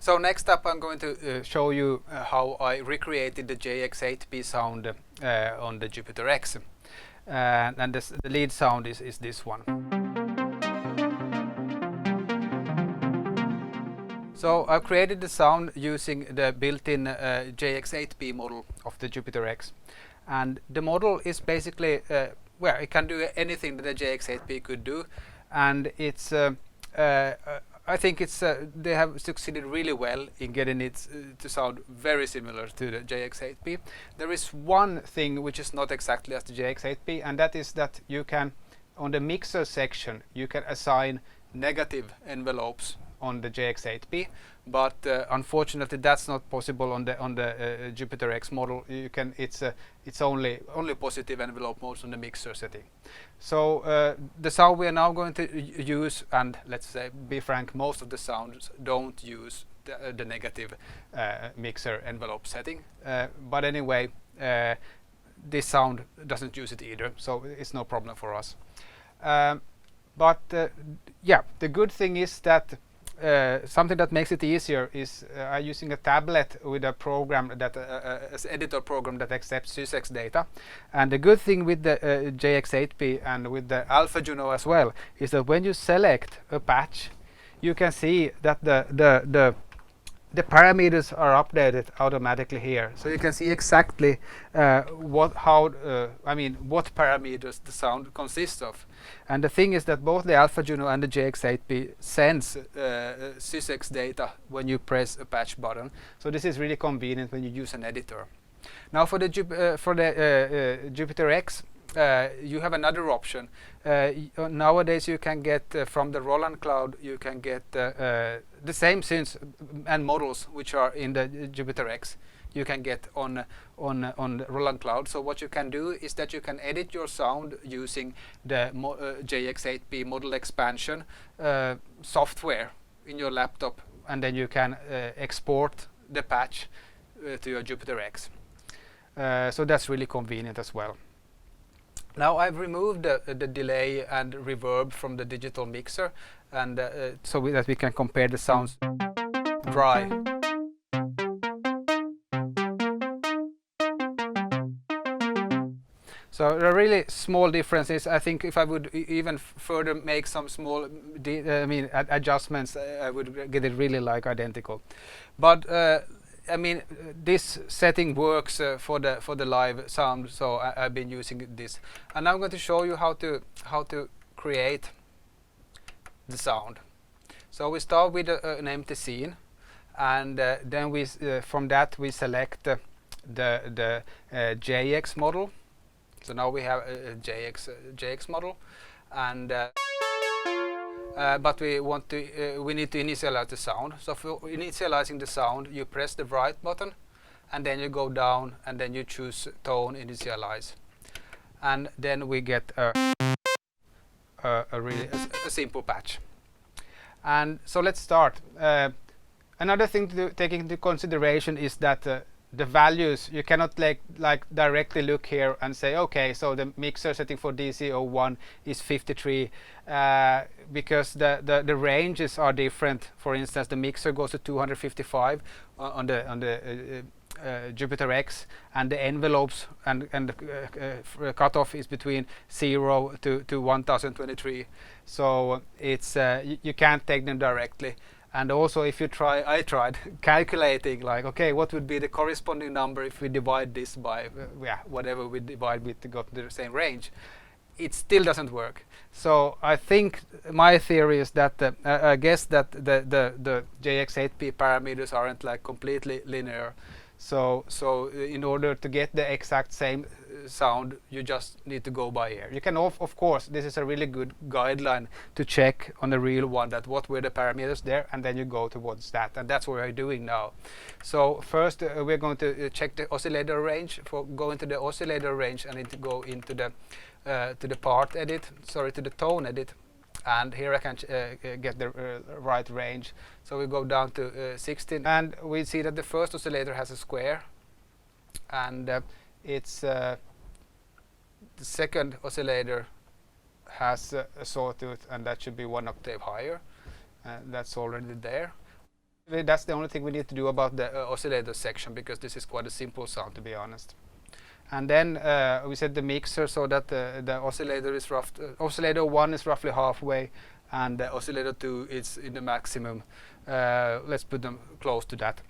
So next up I'm going to show you how I recreated the JX-8P sound on the Jupiter X. And the lead sound is this one. So I've created the sound using the built-in JX-8P model of the Jupiter X. And the model is basically, well, it can do anything that the JX-8P could do. And it's I think it's they have succeeded really well in getting it to sound very similar to the JX-8P. There is one thing which is not exactly as the JX-8P, and that is that you can, on the mixer section, you can assign negative envelopes on the JX-8P, but unfortunately that's not possible on the Jupiter X model. You can it's only positive envelope modes on the mixer setting. So the sound we are now going to use, and let's say be frank, most of the sounds don't use the negative mixer envelope setting. But anyway, this sound doesn't use it either, so it's no problem for us. But yeah, the good thing is that something that makes it easier is using a tablet with a program that as editor program that accepts sysx data. And the good thing with the JX-8P and with the Alpha Juno as well is that when you select a patch, you can see that the parameters are updated automatically here, so you can see exactly what parameters the sound consists of. And the thing is that both the Alpha Juno and the JX-8P sends sysx data when you press a patch button. So this is really convenient when you use an editor. Now for the Jupiter X, you have another option. Nowadays you can get from the Roland cloud, you can get the same synths and models which are in the Jupiter X. You can get on Roland cloud. So what you can do is that you can edit your sound using the JX-8P model expansion software in your laptop, and then you can export the patch to your Jupiter X. So that's really convenient as well. Now I've removed the delay and reverb from the digital mixer, and so that we can compare the sounds dry. So the really small differences. I think if I would even further make some small adjustments, I would get it really like identical. But I mean, this setting works for the live sound, so I've been using this. And now I'm going to show you how to create the sound. So we start with an empty scene, and then we from that we select the JX model. So now we have a JX model, and but we need to initialize the sound. So for initializing the sound, you press the right button, and then you go down, and then you choose tone initialize, and then we get a simple patch. And so let's start. Another thing to take into consideration is that the values, you cannot like directly look here and say, okay, so the mixer setting for DC01 is 53, because the ranges are different. For instance, the mixer goes to 255 on the Jupiter X, and the envelopes and the cutoff is between 0 to 1023. So it's you can't take them directly. And also, if you I tried calculating, like, okay, what would be the corresponding number if we divide this by whatever we divide with to go to the same range. It still doesn't work. So I think my theory is that I guess that the JX-8P parameters aren't like completely linear. So in order to get the exact same sound, you just need to go by ear. You can of course, this is a really good guideline to check on the real one, that what were the parameters there, and then you go towards that, and that's what we're doing now. So first we're going to check the oscillator range. For going to the oscillator range, I need to go into the part edit, sorry, to the tone edit, and here I can get the right range. So we go down to 16, and we see that the first oscillator has a square, and it's the second oscillator has a sawtooth, and that should be 1 octave higher, and that's already there. That's the only thing we need to do about the oscillator section, because this is quite a simple sound, to be honest. And then we set the mixer so that the oscillator is oscillator 1 is roughly halfway, and the oscillator 2 is in the maximum. Let's put them close to that.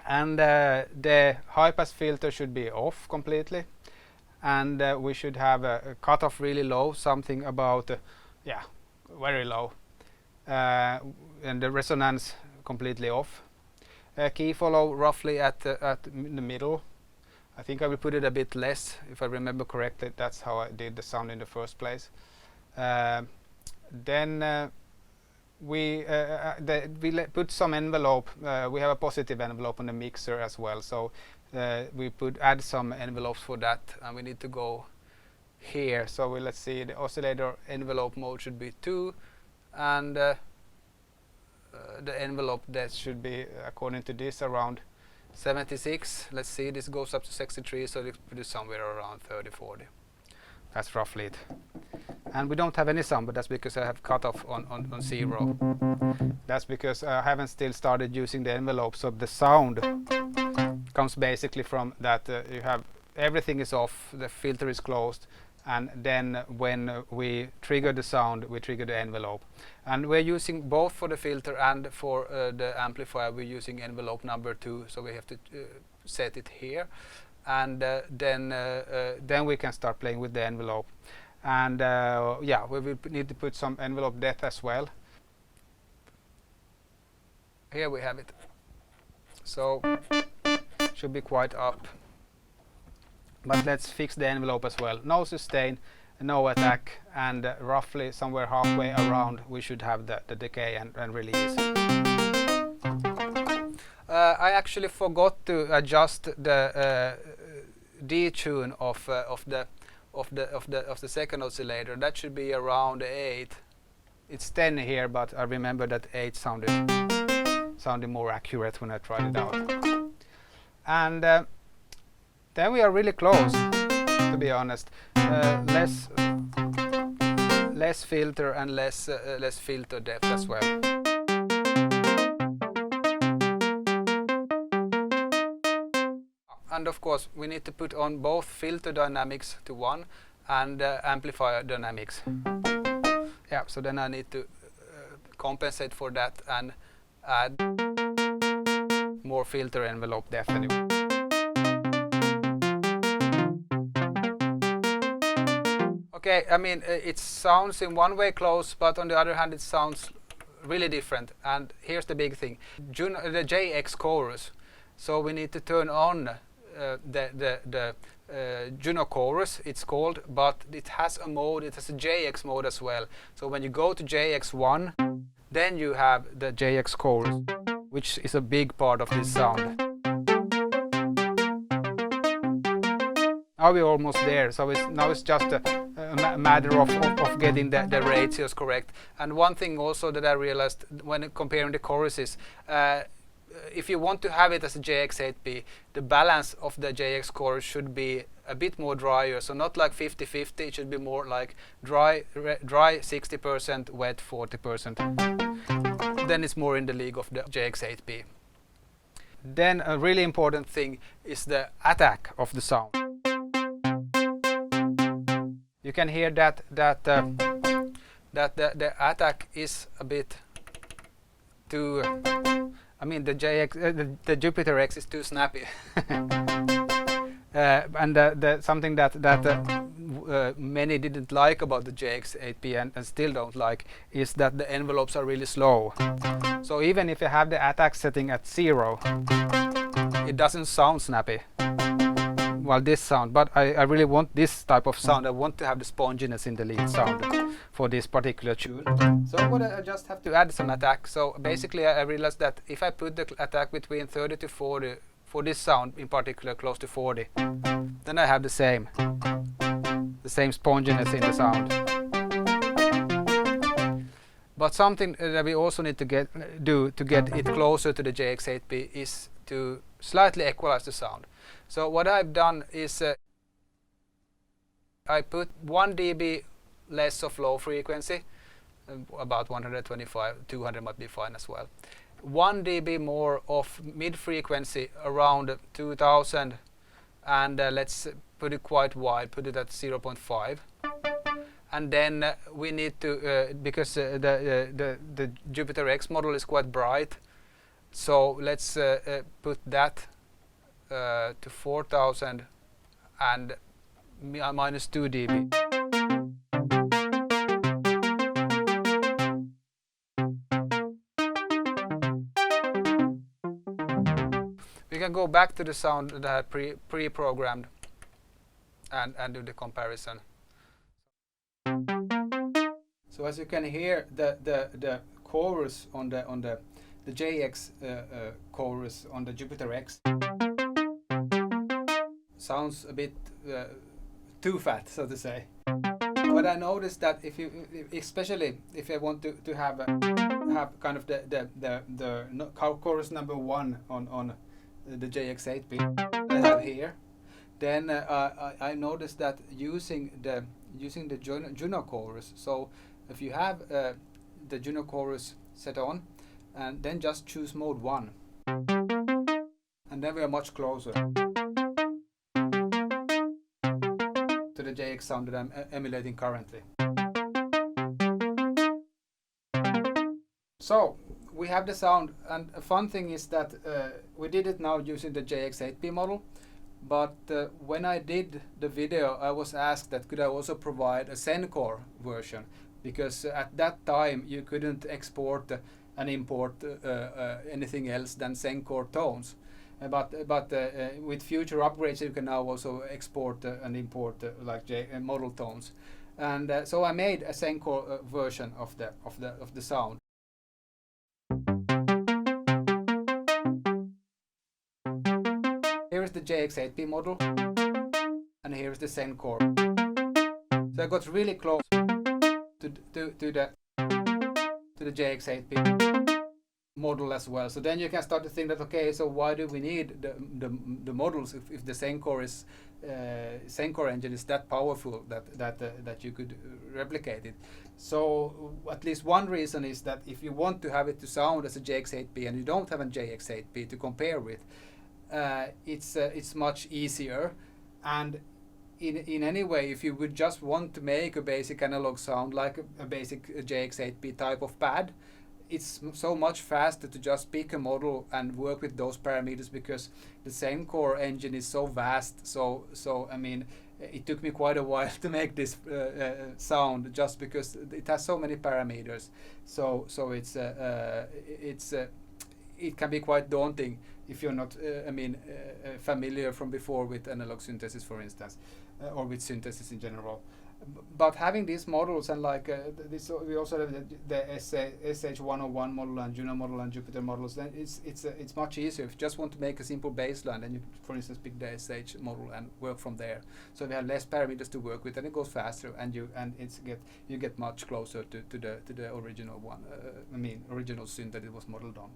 And the high pass filter should be off completely, and we should have a cutoff really low, something about yeah, very low, and the resonance completely off. Key follow roughly at the middle. I think I will put it a bit less, if I remember correctly. That's how I did the sound in the first place. Then we put some envelope. We have a positive envelope on the mixer as well, so we add some envelopes for that, and we need to go here. So let's see, the oscillator envelope mode should be 2, and the envelope that should be, according to this, around 76. Let's see, this goes up to 63, so it produces somewhere around 30-40. That's roughly it. And we don't have any sound, but that's because I have cut off on 0. That's because I haven't still started using the envelope, so the sound comes basically from that. You have everything is off, the filter is closed, and then when we trigger the sound, we trigger the envelope. And we're using both for the filter and for the amplifier. We're using envelope number 2, so we have to set it here, and then we can start playing with the envelope. And yeah, we will need to put some envelope depth as well. Here we have it. So should be quite up. But let's fix the envelope as well. No sustain, no attack, and roughly somewhere halfway around we should have the decay and release. I actually forgot to adjust the detune of the second oscillator. That should be around 8. It's 10 here, but I remember that 8 sounded more accurate when I tried it out. And then we are really close, to be honest. Less filter and less filter depth as well. And of course, we need to put on both filter dynamics to 1 and amplifier dynamics. Yeah, so then I need to compensate for that and add more filter envelope depth anyway. Okay, I mean, it sounds in one way close, but on the other hand it sounds really different. And here's the big thing, the JX chorus. So we need to turn on the Juno chorus, it's called, but it has a mode, it has a JX mode as well. So when you go to JX1, then you have the JX chorus, which is a big part of this sound. Now we're almost there, so now it's just a matter of getting the ratios correct. And one thing also that I realized when comparing the choruses, if you want to have it as a JX-8P, the balance of the JX chorus should be a bit more drier, so not like 50-50, it should be more like dry 60%, wet 40%. Then it's more in the league of the JX-8P. Then a really important thing is the attack of the sound. You can hear that the attack is a bit too. I mean, the the Jupiter X is too snappy. And something that many didn't like about the JX-8P and still don't like is that the envelopes are really slow. So even if you have the attack setting at 0, it doesn't sound snappy. Well, this sound, but I really want this type of sound. I want to have the sponginess in the lead sound for this particular tune. So I just have to add some attack. So basically I realized that if I put the attack between 30 to 40 for this sound in particular, close to 40, then I have the same sponginess in the sound. But something that we also need to do to get it closer to the JX-8P is to slightly equalize the sound. So what I've done is I put 1 dB less of low frequency, about 125, 200 might be fine as well. 1 dB more of mid frequency around 2000, and let's put it quite wide, put it at 0.5. And then we need to, because the Jupiter X model is quite bright, so let's put that to 4000 and minus 2 dB. We can go back to the sound that I had pre-programmed and do the comparison. So as you can hear, the chorus on the JX chorus on the Jupiter X sounds a bit too fat, so to say. But I noticed that if you, especially if I want to have kind of the chorus number 1 on the JX-8P that I have here, then I noticed that using the Juno chorus. So if you have the Juno chorus set on, and then just choose mode 1, and then we are much closer to the JX sound that I'm emulating currently. So we have the sound, and a fun thing is that we did it now using the JX-8P model, but when I did the video I was asked that could I also provide a ZEN-Core version, because at that time you couldn't export and import anything else than ZEN-Core tones. But with future upgrades you can now also export and import like model tones, and so I made a ZEN-Core version of the sound. Here is the JX-8P model, and here is the ZEN-Core. So I got really close to the JX-8P model as well. So then you can start to think that, okay, so why do we need the models if the ZEN-Core is ZEN-Core engine is that powerful that you could replicate it? So at least one reason is that if you want to have it to sound as a JX-8P and you don't have a JX-8P to compare with, it's much easier. And in any way, if you would just want to make a basic analog sound like a basic JX-8P type of pad, it's so much faster to just pick a model and work with those parameters, because the ZEN-Core engine is so vast. So I mean, it took me quite a while to make this sound, just because it has so many parameters. So it can be quite daunting if you're not familiar from before with analog synthesis, for instance, or with synthesis in general. But having these models, and like this, we also have the SH101 model and Juno model and Jupiter models, then it's much easier. If you just want to make a simple baseline, then you, for instance, pick the SH model and work from there. So we have less parameters to work with, and it goes faster, and you get much closer to the original one. Original synth that it was modeled on.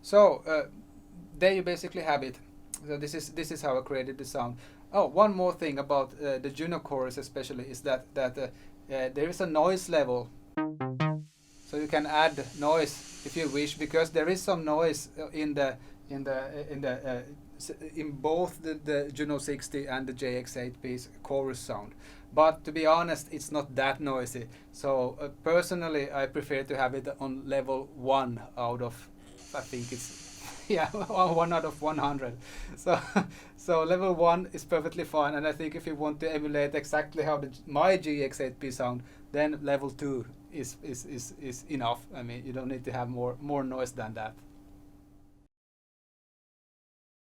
So there you basically have it. So this is how I created the sound. Oh, one more thing about the Juno chorus especially is that there is a noise level. So you can add noise if you wish, because there is some noise in both the Juno 60 and the JX-8P's chorus sound. But to be honest, it's not that noisy. So personally, I prefer to have it on level 1 out of, I think it's 1 out of 100. So level 1 is perfectly fine, and I think if you want to emulate exactly how my JX-8P sound, then level 2 is enough. I mean, you don't need to have more noise than that.